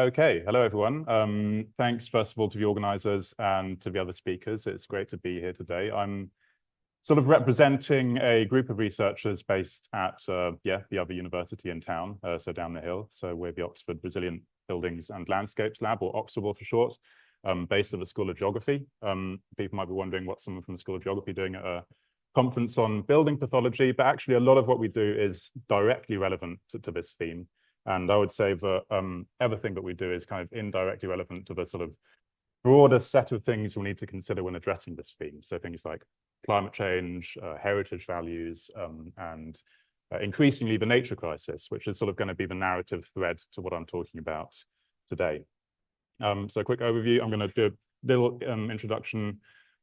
Okay, hello everyone. Thanks first of all to the organizers and to the other speakers. It's great to be here today. I'm sort of representing a group of researchers based at the other university in town, so down the hill. So we're the Oxford Resilient Buildings and Landscapes Lab, or Oxable for short, based at the School of Geography. People might be wondering what someone from the School of Geography doing at a conference on building pathology, but actually a lot of what we do is directly relevant to this theme. And I would say that everything that we do is kind of indirectly relevant to the sort of broader set of things we need to consider when addressing this theme. So things like climate change, heritage values, and increasingly the nature crisis, which is sort of going to be the narrative thread to what I'm talking about today. So a quick overview. I'm going to do a little introduction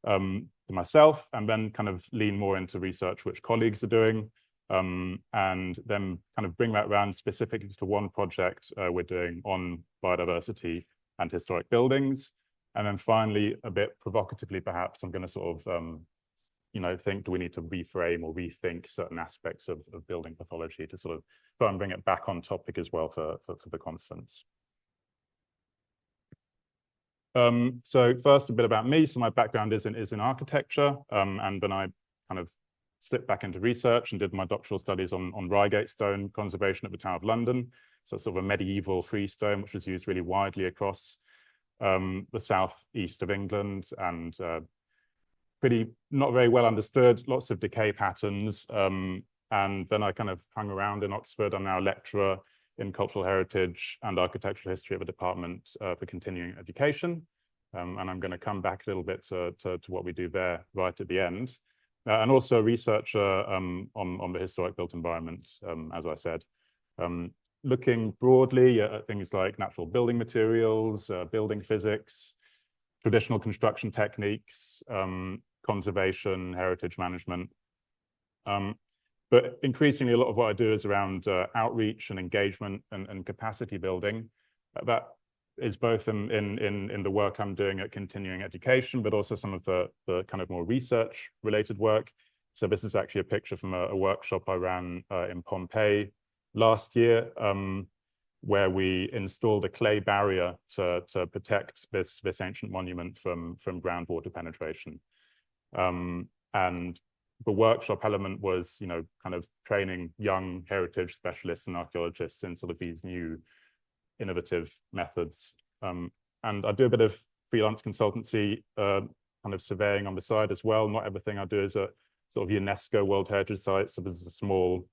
to myself, and then kind of lean more into research which colleagues are doing. And then kind of bring that around specifically to one project we're doing on biodiversity and historic buildings. And then finally, a bit provocatively, perhaps, I'm going to sort of, think, do we need to reframe or rethink certain aspects of building pathology to sort of try and bring it back on topic as well for the conference. So first, a bit about me. So my background is in architecture, and then I kind of slipped back into research and did my doctoral studies on Reigate stone conservation at the Tower of London. So it's sort of a medieval freestone, which was used really widely across the southeast of England, and pretty not very well understood, lots of decay patterns. And then I kind of hung around in Oxford. I'm now a lecturer in cultural heritage and architectural history at the Department for Continuing Education. And I'm going to come back a little bit to what we do there right at the end. And also a researcher on the historic built environment, as I said, looking broadly at things like natural building materials, building physics, traditional construction techniques, conservation, heritage management. But increasingly, a lot of what I do is around outreach and engagement and capacity building. That is both in the work I'm doing at continuing education, but also some of the kind of more research related work. So this is actually a picture from a workshop I ran in Pompeii last year, where we installed a clay barrier to protect this ancient monument from groundwater penetration. And the workshop element was, kind of training young heritage specialists and archaeologists in sort of these new innovative methods. And I do a bit of freelance consultancy, kind of surveying on the side as well. Not everything I do is a sort of UNESCO World Heritage Site. So there's a small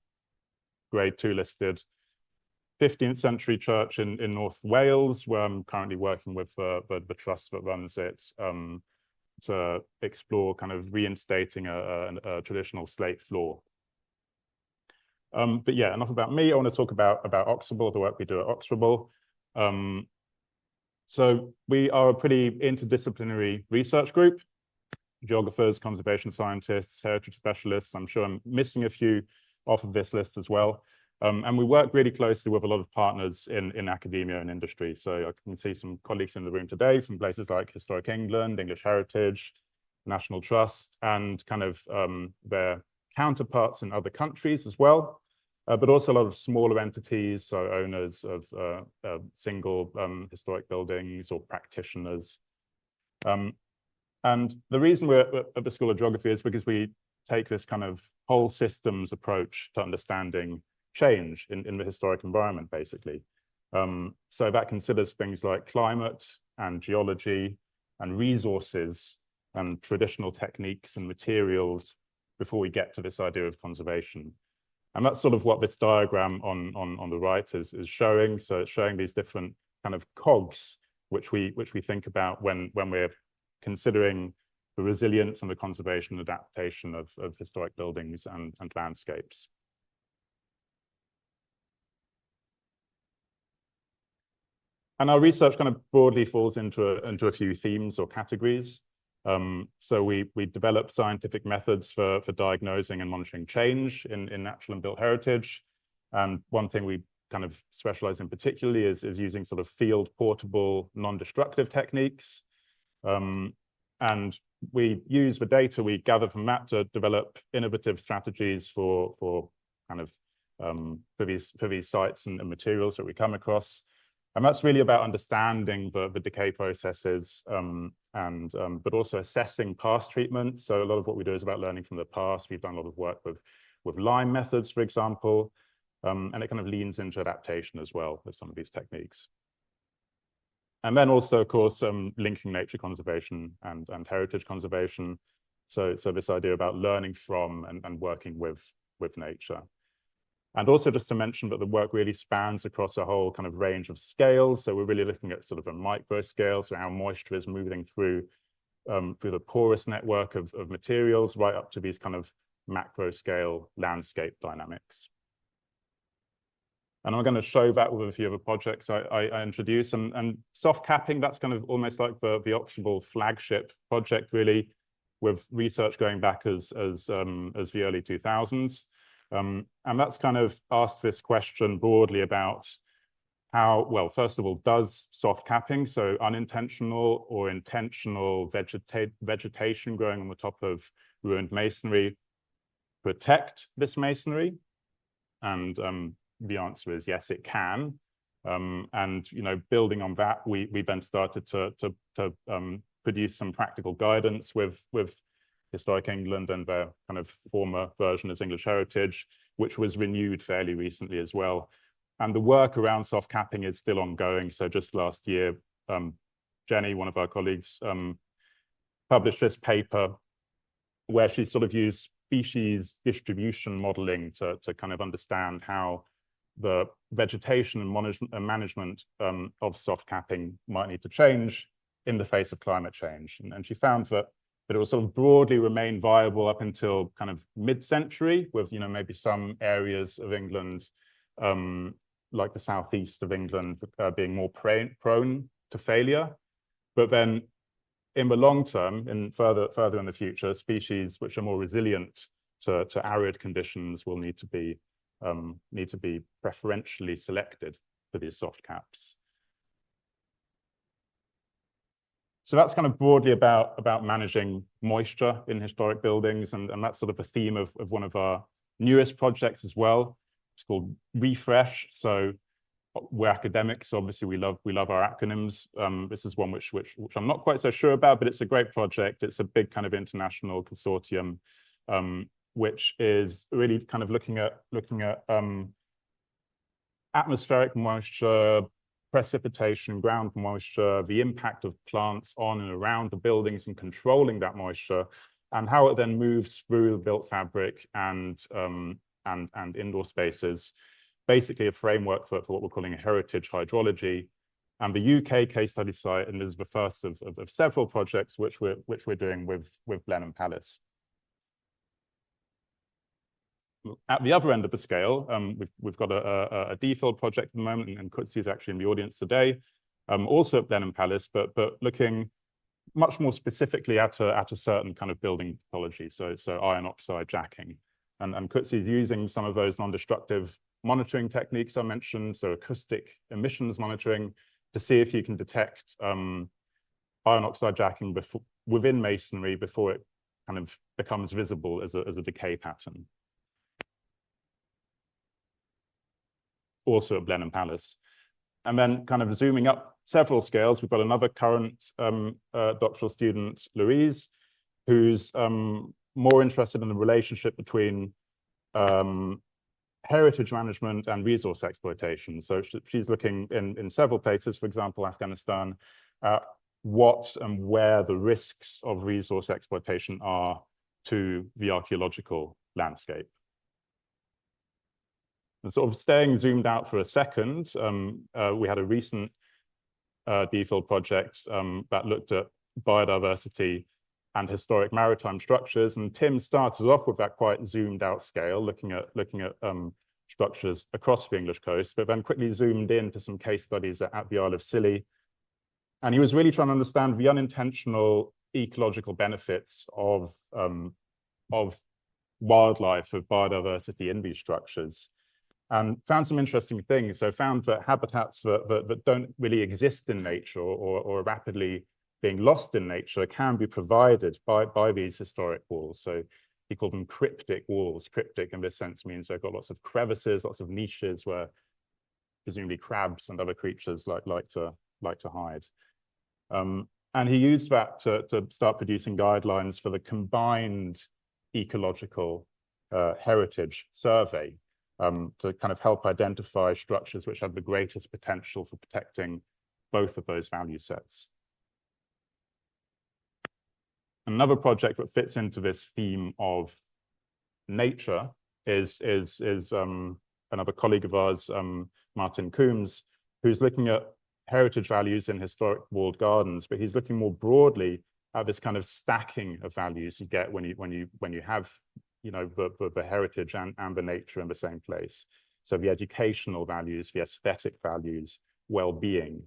grade 2 listed 15th century church in North Wales, where I'm currently working with the trust that runs it, to explore kind of reinstating a traditional slate floor. But yeah, enough about me. I want to talk about Oxable, the work we do at Oxable. So we are a pretty interdisciplinary research group: geographers, conservation scientists, heritage specialists. I'm sure I'm missing a few off of this list as well. And we work really closely with a lot of partners in academia and industry. So I can see some colleagues in the room today from places like Historic England, English Heritage, National Trust, and kind of their counterparts in other countries as well. But also a lot of smaller entities, so owners of single historic buildings or practitioners. And the reason we're at the School of Geography is because we take this kind of whole systems approach to understanding change in the historic environment, basically. So that considers things like climate and geology and resources and traditional techniques and materials before we get to this idea of conservation. And that's sort of what this diagram on the right is showing. So it's showing these different kind of cogs, which we think about when we're considering the resilience and the conservation and adaptation of historic buildings and landscapes. And our research kind of broadly falls into a few themes or categories. So we develop scientific methods for diagnosing and monitoring change in natural and built heritage. And one thing we kind of specialize in particularly is using sort of field portable, non-destructive techniques. And we use the data we gather from that to develop innovative strategies for kind of for these sites and materials that we come across. And that's really about understanding the decay processes, but also assessing past treatments. So a lot of what we do is about learning from the past. We've done a lot of work with lime methods, for example, and it kind of leans into adaptation as well with some of these techniques. And then also, of course, linking nature conservation and heritage conservation. So this idea about learning from and working with nature. And also just to mention that the work really spans across a whole kind of range of scales. So we're really looking at sort of a micro scale, so how moisture is moving through the porous network of materials, right up to these kind of macro scale landscape dynamics. And I'm going to show that with a few of the projects I introduced. And soft capping, that's kind of almost like the Oxford flagship project, really, with research going back as the early 2000s. And that's kind of asked this question broadly about how, well, first of all, does soft capping, so unintentional or intentional vegetation growing on the top of ruined masonry, protect this masonry? And the answer is yes, it can. And building on that, we then started to produce some practical guidance with Historic England and their kind of former version as English Heritage, which was renewed fairly recently as well. And the work around soft capping is still ongoing. So just last year, Jenny, one of our colleagues, published this paper where she sort of used species distribution modeling to kind of understand how the vegetation and management of soft capping might need to change in the face of climate change. And she found that it will sort of broadly remain viable up until kind of mid-century, with maybe some areas of England, like the southeast of England, being more prone to failure. But then in the long term, and further in the future, species which are more resilient to arid conditions will need to be preferentially selected for these soft caps. So that's kind of broadly about managing moisture in historic buildings, and that's sort of the theme of one of our newest projects as well. It's called Refresh. So we're academics, obviously we love our acronyms. This is one which I'm not quite so sure about, but it's a great project. It's a big kind of international consortium, which is really kind of looking at atmospheric moisture, precipitation, ground moisture, the impact of plants on and around the buildings and controlling that moisture, and how it then moves through the built fabric and indoor spaces. Basically a framework for what we're calling a heritage hydrology. And the UK case study site, and this is the first of several projects which we're doing with Blenheim Palace. At the other end of the scale, we've got a defill project at the moment, and Kutsi is actually in the audience today, also at Blenheim Palace, but looking much more specifically at a certain kind of building pathology, so iron oxide jacking. And Kutsi is using some of those non-destructive monitoring techniques I mentioned, so acoustic emissions monitoring, to see if you can detect iron oxide jacking within masonry before it kind of becomes visible as a decay pattern. Also at Blenheim Palace. And then kind of zooming up several scales, we've got another current doctoral student, Louise, who's more interested in the relationship between heritage management and resource exploitation. So she's looking in several places, for example, Afghanistan, what and where the risks of resource exploitation are to the archaeological landscape. And sort of staying zoomed out for a second, we had a recent defill project that looked at biodiversity and historic maritime structures. And Tim started off with that quite zoomed out scale, looking at structures across the English coast, but then quickly zoomed into some case studies at the Isle of Scilly. And he was really trying to understand the unintentional ecological benefits of wildlife, of biodiversity in these structures, and found some interesting things. So found that habitats that don't really exist in nature or are rapidly being lost in nature can be provided by these historic walls. So he called them cryptic walls. Cryptic in this sense means they've got lots of crevices, lots of niches where presumably crabs and other creatures like to hide. And he used that to start producing guidelines for the combined ecological heritage survey, to kind of help identify structures which have the greatest potential for protecting both of those value sets. Another project that fits into this theme of nature is another colleague of ours, Martin Coombs, who's looking at heritage values in historic walled gardens, but he's looking more broadly at this kind of stacking of values you get when you have, you know, the heritage and the nature in the same place. So the educational values, the aesthetic values, well-being.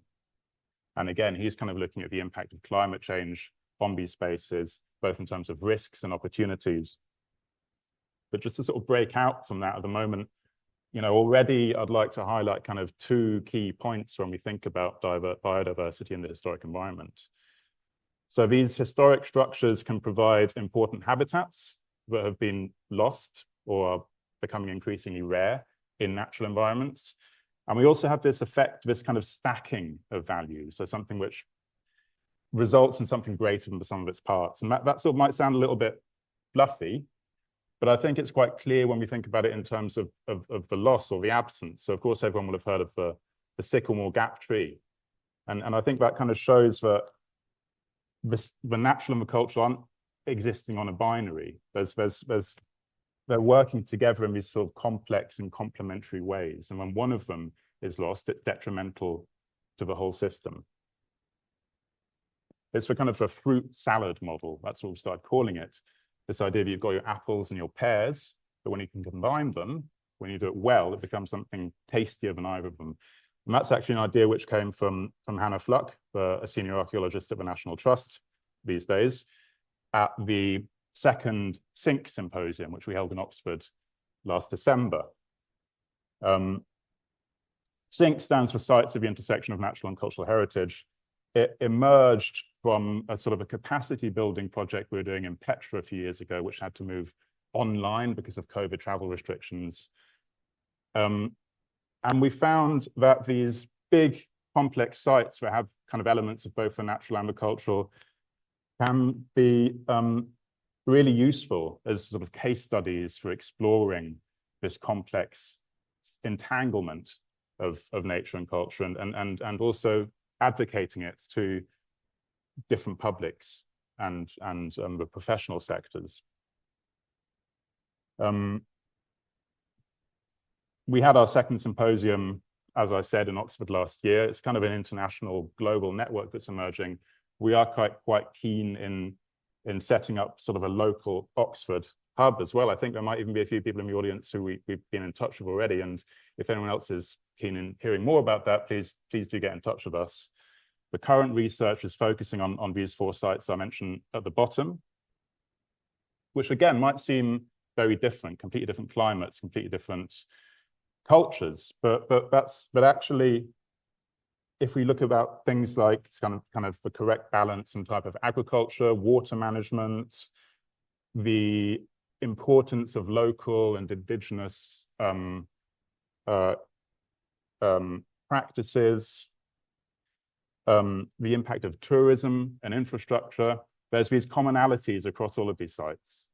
And again, he's kind of looking at the impact of climate change on these spaces, both in terms of risks and opportunities. But just to sort of break out from that at the moment, you know, already I'd like to highlight kind of two key points when we think about biodiversity in the historic environment. So these historic structures can provide important habitats that have been lost or are becoming increasingly rare in natural environments. And we also have this effect, this kind of stacking of values, so something which results in something greater than the sum of its parts. And that sort of might sound a little bit fluffy, but I think it's quite clear when we think about it in terms of the loss or the absence. So of course, everyone will have heard of the sycamore gap tree. And I think that kind of shows that the natural and the cultural aren't existing on a binary. They're working together in these sort of complex and complementary ways. And when one of them is lost, it's detrimental to the whole system. It's the kind of a fruit salad model. That's what we started calling it. This idea that you've got your apples and your pears, but when you can combine them, when you do it well, it becomes something tastier than either of them. And that's actually an idea which came from Hannah Fluck, a senior archaeologist at the National Trust these days, at the second SINC symposium, which we held in Oxford last December. SINC stands for Sites of the Intersection of Natural and Cultural Heritage. It emerged from a sort of a capacity building project we were doing in Petra a few years ago, which had to move online because of COVID travel restrictions. And we found that these big complex sites that have kind of elements of both the natural and the cultural can be really useful as sort of case studies for exploring this complex entanglement of nature and culture, and also advocating it to different publics and the professional sectors. We had our second symposium, as I said, in Oxford last year. It's kind of an international global network that's emerging. We are quite keen in setting up sort of a local Oxford hub as well. I think there might even be a few people in the audience who we've been in touch with already. And if anyone else is keen in hearing more about that, please do get in touch with us. The current research is focusing on these 4 sites I mentioned at the bottom, which again might seem very different, completely different climates, completely different cultures, but actually, if we look about things like kind of the correct balance and type of agriculture, water management, the importance of local and indigenous practices, the impact of tourism and infrastructure, there's these commonalities across all of these sites,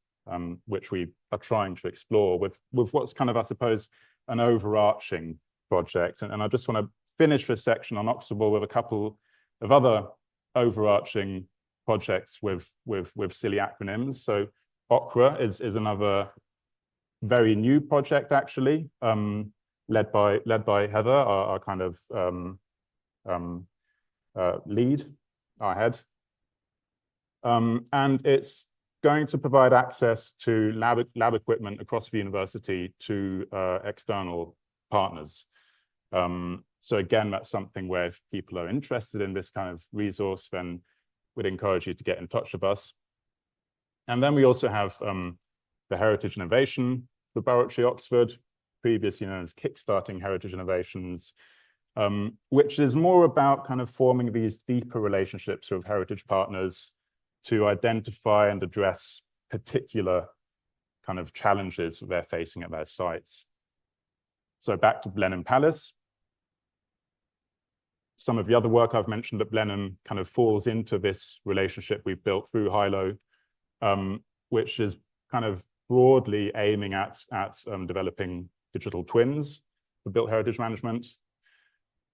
which we are trying to explore with what's kind of, I suppose, an overarching project. And I just want to finish this section on Oxford with a couple of other overarching projects with silly acronyms. So OCRA is another very new project, actually, led by Heather, our kind of lead, our head. And it's going to provide access to lab equipment across the university to external partners. So again, that's something where if people are interested in this kind of resource, then we'd encourage you to get in touch with us. And then we also have the Heritage Innovation Laboratory Oxford, previously known as Kickstarting Heritage Innovations, which is more about kind of forming these deeper relationships with heritage partners to identify and address particular kind of challenges that they're facing at their sites. So back to Blenheim Palace. some of the other work I've mentioned at Blenheim kind of falls into this relationship we've built through Hilo, which is kind of broadly aiming at developing digital twins for built heritage management.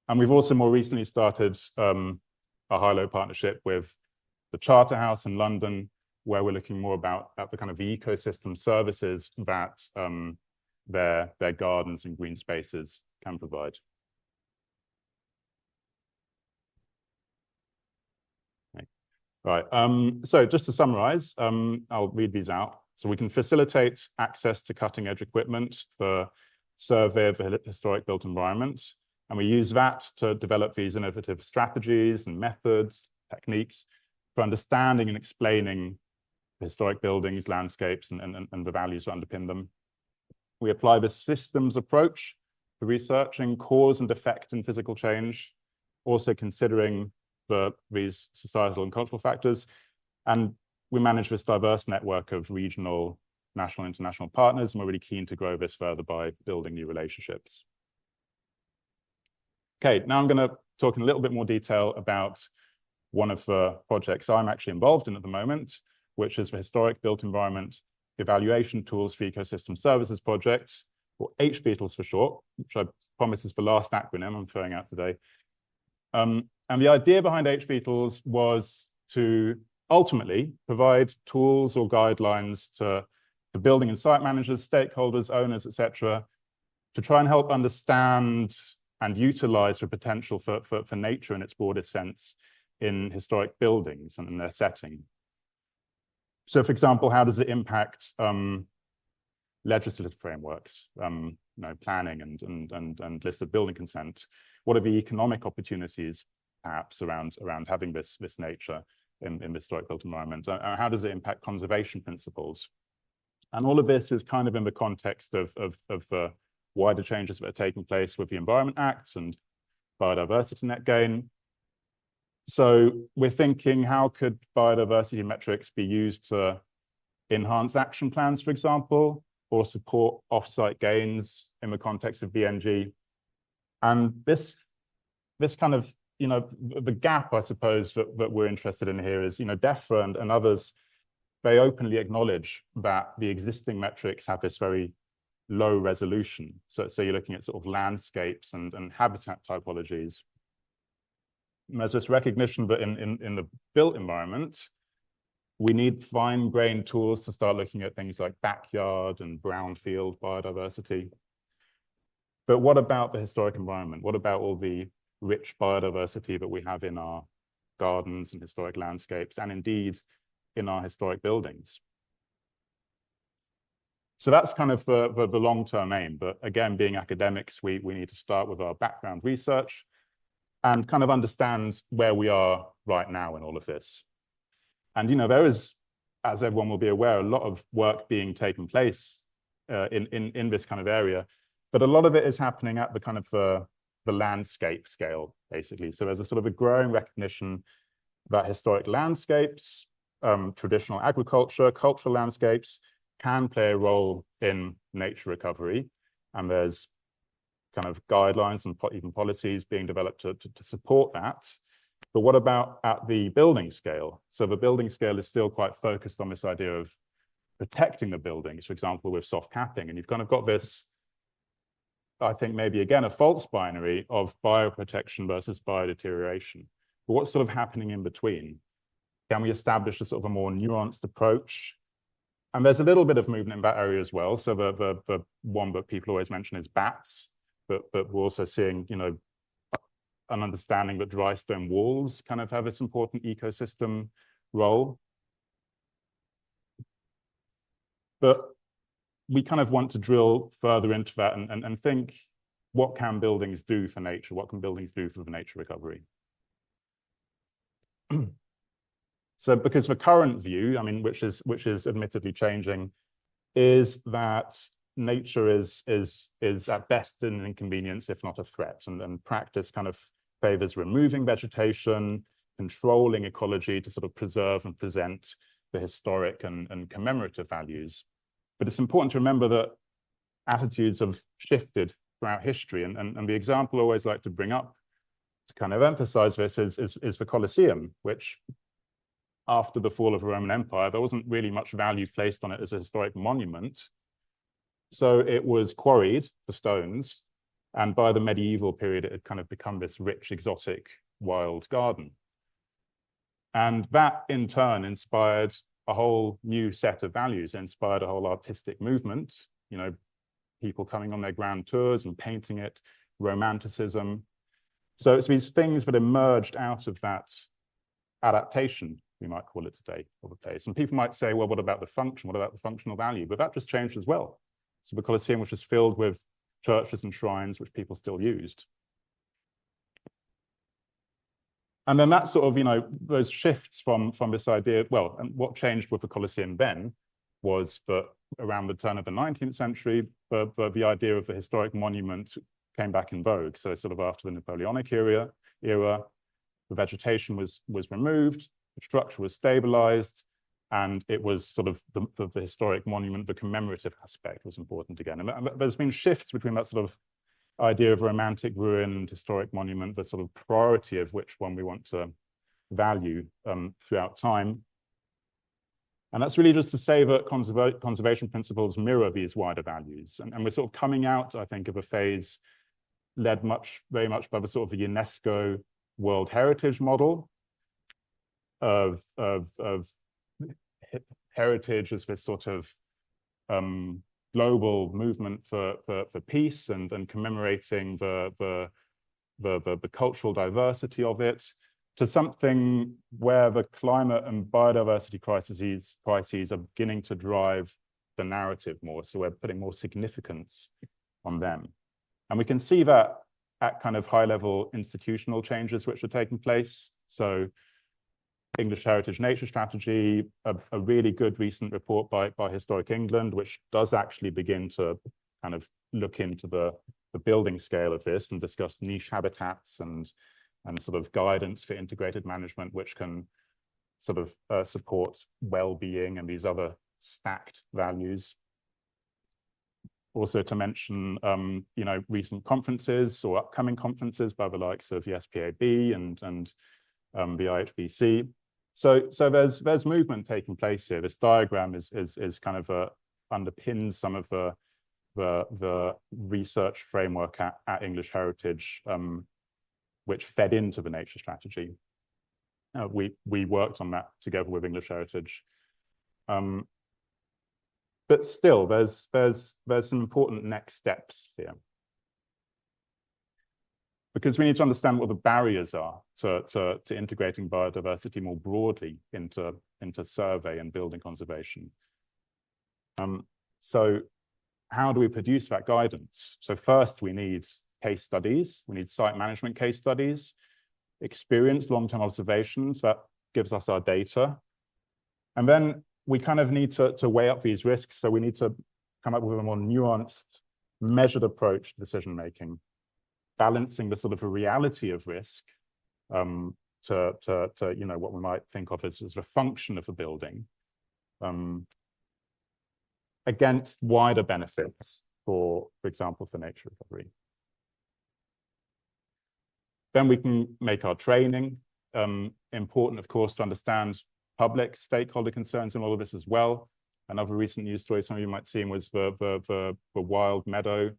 And we've also more recently started a Hilo partnership with the Charterhouse in London, where we're looking more at the kind of the ecosystem services that their gardens and green spaces can provide. Right, so just to summarize, I'll read these out. So we can facilitate access to cutting edge equipment for survey of the historic built environment. And we use that to develop these innovative strategies and methods, techniques for understanding and explaining the historic buildings, landscapes, and the values that underpin them. We apply the systems approach to researching cause and effect in physical change, also considering these societal and cultural factors. And we manage this diverse network of regional, national, international partners, and we're really keen to grow this further by building new relationships. Okay, now I'm going to talk in a little bit more detail about one of the projects I'm actually involved in at the moment, which is the Historic Built Environment Evaluation Tools for Ecosystem Services project, or HBETLS for short, which I promise is the last acronym I'm throwing out today. And the idea behind HBETLS was to ultimately provide tools or guidelines to building and site managers, stakeholders, owners, etc., to try and help understand and utilize the potential for nature in its broadest sense in historic buildings and in their setting. So, for example, how does it impact legislative frameworks, planning and listed building consent? What are the economic opportunities, perhaps, around having this nature in the historic built environment? How does it impact conservation principles? And all of this is kind of in the context of the wider changes that are taking place with the Environment Acts and biodiversity net gain. So we're thinking, how could biodiversity metrics be used to enhance action plans, for example, or support offsite gains in the context of BNG? And this kind of, the gap, I suppose, that we're interested in here is, DEFRA and others, they openly acknowledge that the existing metrics have this very low resolution. So you're looking at sort of landscapes and habitat typologies. And there's this recognition that in the built environment, we need fine-grained tools to start looking at things like backyard and brownfield biodiversity. But what about the historic environment? What about all the rich biodiversity that we have in our gardens and historic landscapes, and indeed in our historic buildings? So that's kind of the long-term aim. But again, being academics, we need to start with our background research and kind of understand where we are right now in all of this. And, there is, as everyone will be aware, a lot of work being taken place in this kind of area, but a lot of it is happening at the kind of the landscape scale, basically. So there's a sort of a growing recognition that historic landscapes, traditional agriculture, cultural landscapes can play a role in nature recovery. And there's kind of guidelines and even policies being developed to support that. But what about at the building scale? So the building scale is still quite focused on this idea of protecting the buildings, for example, with soft capping. And you've kind of got this, I think maybe again, a false binary of bioprotection versus biodeterioration. But what's sort of happening in between? Can we establish a sort of a more nuanced approach? And there's a little bit of movement in that area as well. So the one that people always mention is bats, but we're also seeing, an understanding that dry stone walls kind of have this important ecosystem role. But we kind of want to drill further into that and think, what can buildings do for nature? What can buildings do for the nature recovery? So because the current view, which is admittedly changing, is that nature is at best an inconvenience, if not a threat, and practice kind of favors removing vegetation, controlling ecology to sort of preserve and present the historic and commemorative values. But it's important to remember that attitudes have shifted throughout history, and the example I always like to bring up to kind of emphasize this is the Colosseum, which after the fall of the Roman Empire, there wasn't really much value placed on it as a historic monument. So it was quarried for stones. And by the medieval period, it had kind of become this rich, exotic, wild garden. And that in turn inspired a whole new set of values, inspired a whole artistic movement, you know, people coming on their grand tours and painting it, romanticism. So it's these things that emerged out of that adaptation, we might call it today, of a place. And people might say, well, what about the function? What about the functional value? But that just changed as well. So the Colosseum, which is filled with churches and shrines, which people still used. And then that sort of, you know, those shifts from this idea, well, and what changed with the Colosseum then was that around the turn of the 19th century, the idea of the historic monument came back in vogue. So sort of after the Napoleonic era, the vegetation was removed, the structure was stabilized, and it was sort of the historic monument, the commemorative aspect was important again. And there's been shifts between that sort of idea of romantic ruin, historic monument, the sort of priority of which one we want to value throughout time. And that's really just to say that conservation principles mirror these wider values. And we're sort of coming out, I think, of a phase led very much by the sort of the UNESCO World Heritage model of heritage as this sort of global movement for peace and commemorating the cultural diversity of it, to something where the climate and biodiversity crises are beginning to drive the narrative more. So we're putting more significance on them. And we can see that at kind of high-level institutional changes which are taking place. So English Heritage Nature Strategy, a really good recent report by Historic England, which does actually begin to kind of look into the building scale of this and discuss niche habitats and sort of guidance for integrated management, which can sort of support well-being and these other stacked values. Also to mention, you know, recent conferences or upcoming conferences by the likes of the SPAB and the IHBC. So there's movement taking place here. This diagram is kind of underpins some of the research framework at English Heritage, which fed into the nature strategy. We worked on that together with English Heritage. But still, there's some important next steps here. Because we need to understand what the barriers are to integrating biodiversity more broadly into survey and building conservation. So how do we produce that guidance? So first, we need case studies. We need site management case studies, experienced long-term observations that gives us our data. And then we kind of need to weigh up these risks. So we need to come up with a more nuanced, measured approach to decision-making, balancing the sort of a reality of risk to you know, what we might think of as a function of the building against wider benefits for example, for nature recovery. Then we can make our training important, of course, to understand public stakeholder concerns in all of this as well. Another recent news story some of you might have seen was the wild meadow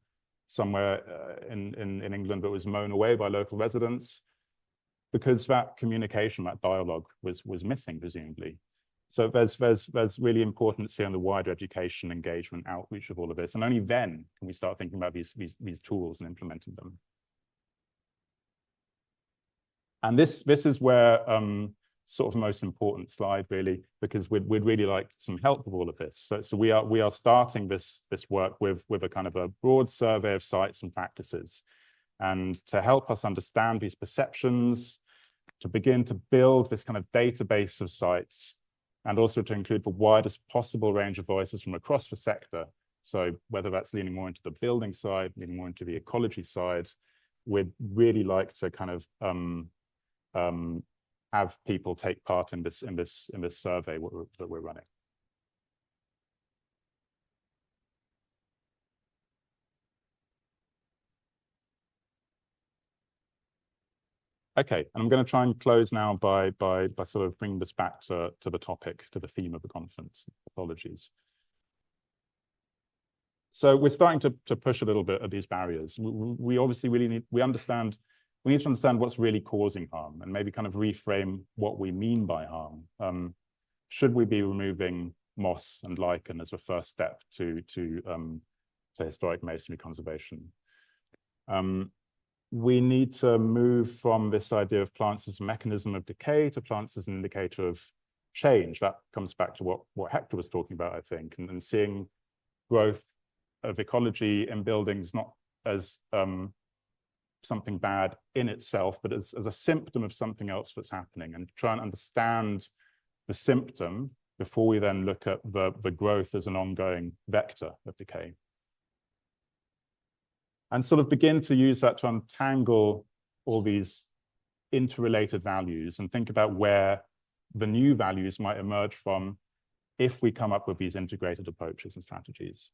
somewhere in England that was mown away by local residents because that communication, that dialogue was missing, presumably. So there's really importance here on the wider education, engagement, outreach of all of this. And only then can we start thinking about these tools and implementing them. And this is where sort of the most important slide, really, because we'd really like some help with all of this. So we are starting this work with a kind of a broad survey of sites and practices, and to help us understand these perceptions, to begin to build this kind of database of sites, and also to include the widest possible range of voices from across the sector. So whether that's leaning more into the building side, leaning more into the ecology side, we'd really like to kind of have people take part in this survey that we're running. Okay, and I'm going to try and close now by sort of bringing this back to the topic, to the theme of the conference, pathologies. So we're starting to push a little bit at these barriers. We obviously really need to understand what's really causing harm and maybe kind of reframe what we mean by harm. Should we be removing moss and lichen as a first step to historic masonry conservation? We need to move from this idea of plants as a mechanism of decay to plants as an indicator of change. That comes back to what Hector was talking about, I think, and seeing growth of ecology in buildings not as something bad in itself, but as a symptom of something else that's happening, and try and understand the symptom before we then look at the growth as an ongoing vector of decay. And sort of begin to use that to untangle all these interrelated values and think about where the new values might emerge from if we come up with these integrated approaches and strategies.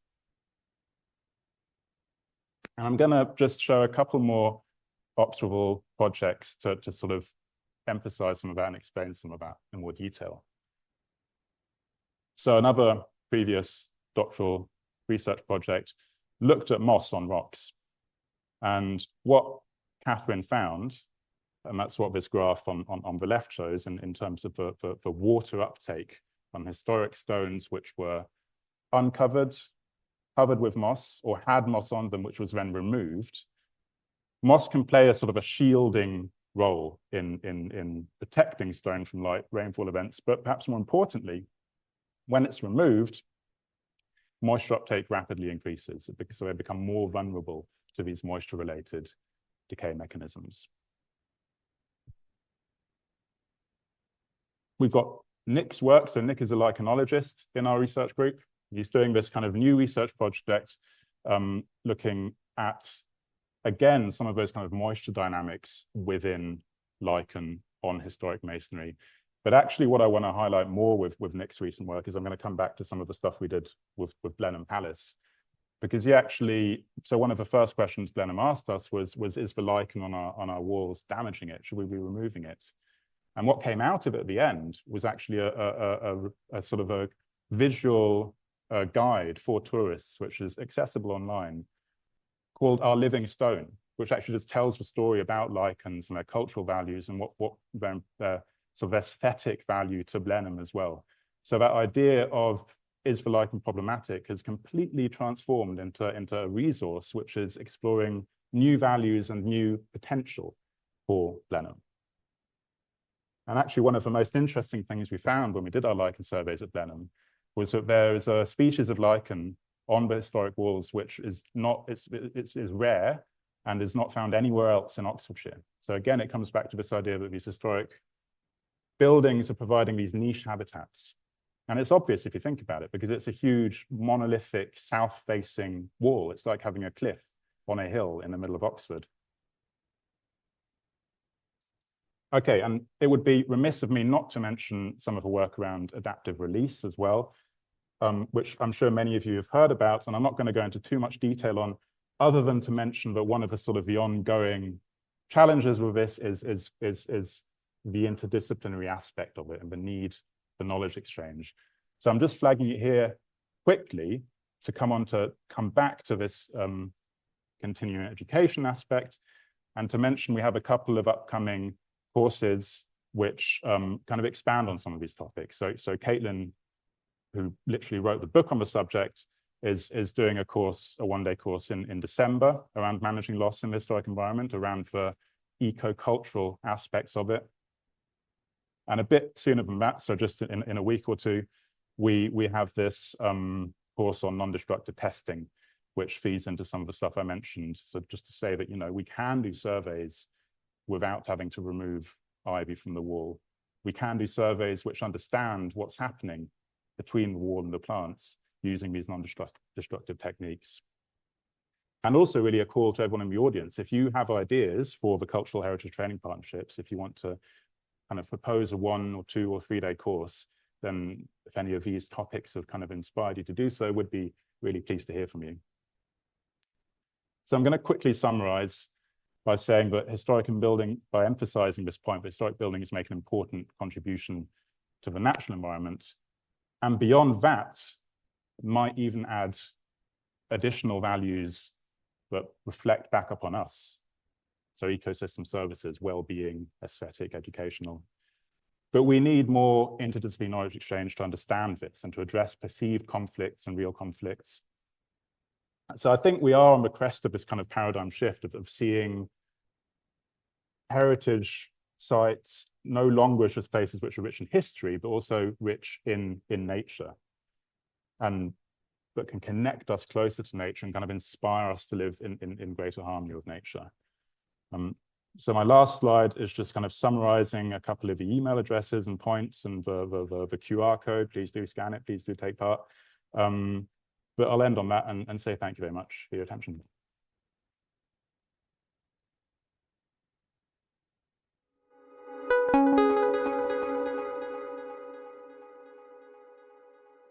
And I'm going to just show a couple more observable projects to sort of emphasize some of that and explain some of that in more detail. So another previous doctoral research project looked at moss on rocks. And what Catherine found, and that's what this graph on the left shows in terms of the water uptake on historic stones which were uncovered, covered with moss, or had moss on them, which was then removed. Moss can play a sort of a shielding role in protecting stone from light rainfall events, but perhaps more importantly, when it's removed, moisture uptake rapidly increases, so they become more vulnerable to these moisture-related decay mechanisms. We've got Nick's work. So Nick is a lichenologist in our research group. He's doing this kind of new research project, looking at, again, some of those kind of moisture dynamics within lichen on historic masonry. But actually what I want to highlight more with Nick's recent work is I'm going to come back to some of the stuff we did with Blenheim Palace. Because he actually, so one of the first questions Blenheim asked us was is the lichen on our walls damaging it? Should we be removing it? And what came out of it at the end was actually a sort of a visual guide for tourists, which is accessible online, called Our Living Stone, which actually just tells the story about lichens and their cultural values and what their sort of aesthetic value to Blenheim as well. So that idea of is the lichen problematic has completely transformed into a resource which is exploring new values and new potential for Blenheim. And actually one of the most interesting things we found when we did our lichen surveys at Blenheim was that there is a species of lichen on the historic walls which is rare and is not found anywhere else in Oxfordshire. So again, it comes back to this idea that these historic buildings are providing these niche habitats. And it's obvious if you think about it, because it's a huge monolithic south-facing wall. It's like having a cliff on a hill in the middle of Oxford. Okay, and it would be remiss of me not to mention some of the work around adaptive release as well, which I'm sure many of you have heard about, and I'm not going to go into too much detail on, other than to mention that one of the sort of the ongoing challenges with this is the interdisciplinary aspect of it and the need for knowledge exchange. So I'm just flagging it here quickly to come back to this continuing education aspect, and to mention we have a couple of upcoming courses which kind of expand on some of these topics. So Caitlin, who literally wrote the book on the subject, is doing a course, a one-day course in December around managing loss in the historic environment, around the eco-cultural aspects of it. And a bit sooner than that, so just in a week or two, we have this course on non-destructive testing, which feeds into some of the stuff I mentioned. So just to say that, you know, we can do surveys without having to remove ivy from the wall. We can do surveys which understand what's happening between the wall and the plants using these non-destructive techniques. And also really a call to everyone in the audience, if you have ideas for the cultural heritage training partnerships, if you want to kind of propose a 1 or 2 or 3 day course, then if any of these topics have kind of inspired you to do so, would be really pleased to hear from you. So I'm going to quickly summarize by saying that by emphasizing this point, that historic buildings make an important contribution to the natural environment. And beyond that, might even add additional values that reflect back upon us. So ecosystem services, well-being, aesthetic, educational. But we need more interdisciplinary knowledge exchange to understand this and to address perceived conflicts and real conflicts. So I think we are on the crest of this kind of paradigm shift of seeing heritage sites no longer just places which are rich in history, but also rich in nature, and that can connect us closer to nature and kind of inspire us to live in greater harmony with nature. So my last slide is just kind of summarizing a couple of the email addresses and points and the QR code. Please do scan it, please do take part. But I'll end on that and say thank you very much for your attention.